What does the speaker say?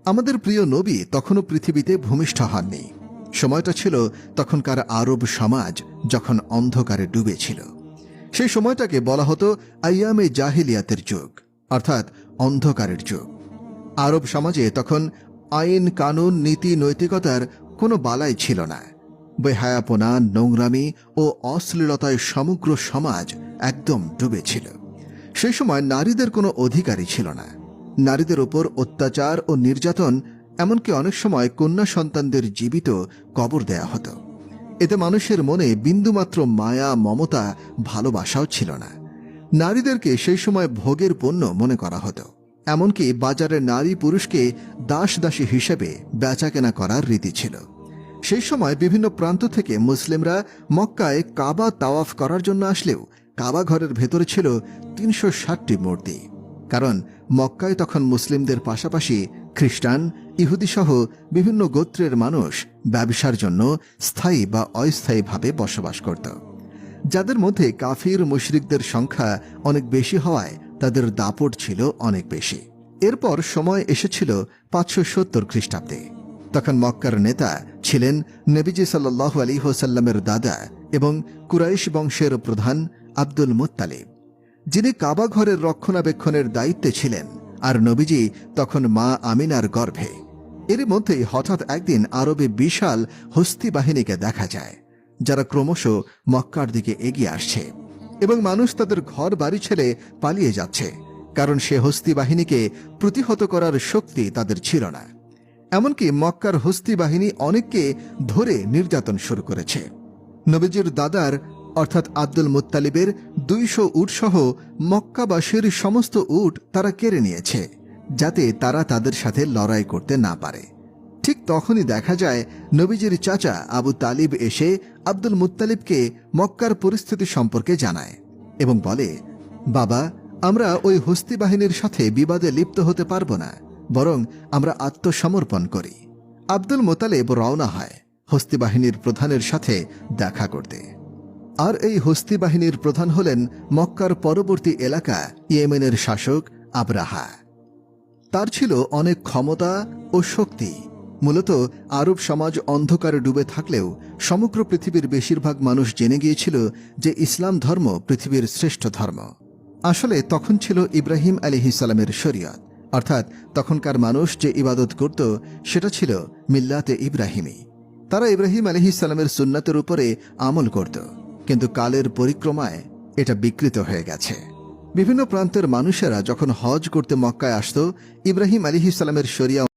আমাদের প্রিয় নবী তখনও পৃথিবীতে ভূমিষ্ঠ হননি। সময়টা ছিল তখনকার আরব সমাজ যখন অন্ধকারে ডুবেছিল। সেই সময়টাকে বলা হতো আইয়ামে জাহিলিয়াতের যুগ, অর্থাৎ অন্ধকারের যুগ। আরব সমাজে তখন আইন কানুন নীতি নৈতিকতার কোনো বালাই ছিল না। বেহায়াপনা, নোংরামি ও অশ্লীলতায় সমগ্র সমাজ একদম ডুবেছিল। সেই সময় নারীদের কোনো অধিকারই ছিল না। নারীদের উপর অত্যাচার ও নির্যাতন, এমনকি অনেক সময় কন্যা সন্তানদের জীবিত কবর দেয়া হতো। এতে মানুষের মনে বিন্দুমাত্র মায়া, মমতা, ভালোবাসাও ছিল না। নারীদেরকে সেই সময় ভোগের পণ্য মনে করা হতো। এমনকি বাজারে নারী পুরুষকে দাস দাসী হিসেবে বেচাকেনা করার রীতি ছিল। সেই সময় বিভিন্ন প্রান্ত থেকে মুসলিমরা মক্কায় কাবা তাওয়াফ করার জন্য আসলেও কাবা ঘরের ভেতরে ছিল ৩৬০টি মূর্তি। কারণ মক্কায় তখন মুসলিমদের পাশাপাশি খ্রিস্টান, ইহুদিসহ বিভিন্ন গোত্রের মানুষ ব্যবসার জন্য স্থায়ী বা অস্থায়ীভাবে বসবাস করত। যাদের মধ্যে কাফির মুশরিকদের সংখ্যা অনেক বেশি হওয়ায় তাদের দাপট ছিল অনেক বেশি। এরপর সময় এসেছিল ৫৭০ খ্রিস্টাব্দে। তখন মক্কার নেতা ছিলেন নবীজি সাল্লাল্লাহু আলাইহি ওয়াসাল্লামের দাদা এবং কুরাইশ বংশের প্রধান আব্দুল মুত্তালিব, যিনি কাবা ঘরের রক্ষণাবেক্ষণের দায়িত্বে ছিলেন। আর নবীজি তখন মা আমিনার গর্ভে। এর মধ্যেই হঠাৎ একদিন আরবে বিশাল হস্তি বাহিনীকে দেখা যায়, যারা ক্রমশ মক্কার দিকে এগিয়ে আসছে এবং মানুষ তাদের ঘর বাড়ি ছেড়ে পালিয়ে যাচ্ছে, কারণ সে হস্তি বাহিনীকে প্রতিহত করার শক্তি তাদের ছিল না। এমনকি মক্কার হস্তি বাহিনী অনেককে ধরে নির্যাতন শুরু করেছে। নবীজির দাদার অর্থাৎ আব্দুল মুত্তালিবের ২০০ উটসহ মক্কাবাসীর সমস্ত উট তারা কেড়ে নিয়েছে, যাতে তারা তাদের সাথে লড়াই করতে না পারে। ঠিক তখনই দেখা যায় নবীজির চাচা আবু তালিব এসে আব্দুল মুত্তালিবকে মক্কার পরিস্থিতি সম্পর্কে জানায় এবং বলে, বাবা, আমরা ওই হস্তি বাহিনীর সাথে বিবাদে লিপ্ত হতে পারব না, বরং আমরা আত্মসমর্পণ করি। আব্দুল মুত্তালিব রওনা হয় হস্তি বাহিনীর প্রধানের সাথে দেখা করতে। আর এই হস্তি বাহিনীর প্রধান হলেন মক্কার পরবর্তী এলাকা ইয়েমেনের শাসক আবরাহা। তার ছিল অনেক ক্ষমতা ও শক্তি। মূলত আরব সমাজ অন্ধকারে ডুবে থাকলেও সমগ্র পৃথিবীর বেশিরভাগ মানুষ জেনে গিয়েছিল যে ইসলাম ধর্ম পৃথিবীর শ্রেষ্ঠ ধর্ম। আসলে তখন ছিল ইব্রাহিম আলাইহিস সালামের শরিয়ত, অর্থাৎ তখনকার মানুষ যে ইবাদত করত সেটা ছিল মিল্লাতে ইব্রাহিমী। তারা ইব্রাহিম আলাইহিস সালামের সুন্নাতের উপরে আমল করত, কিন্তু কালের পরিক্রমায় এটা বিকৃত হয়ে গেছে। বিভিন্ন প্রান্তের মানুষেরা যখন হজ করতে মক্কায় আসত, ইব্রাহিম আলাইহিস সালামের শরিয়া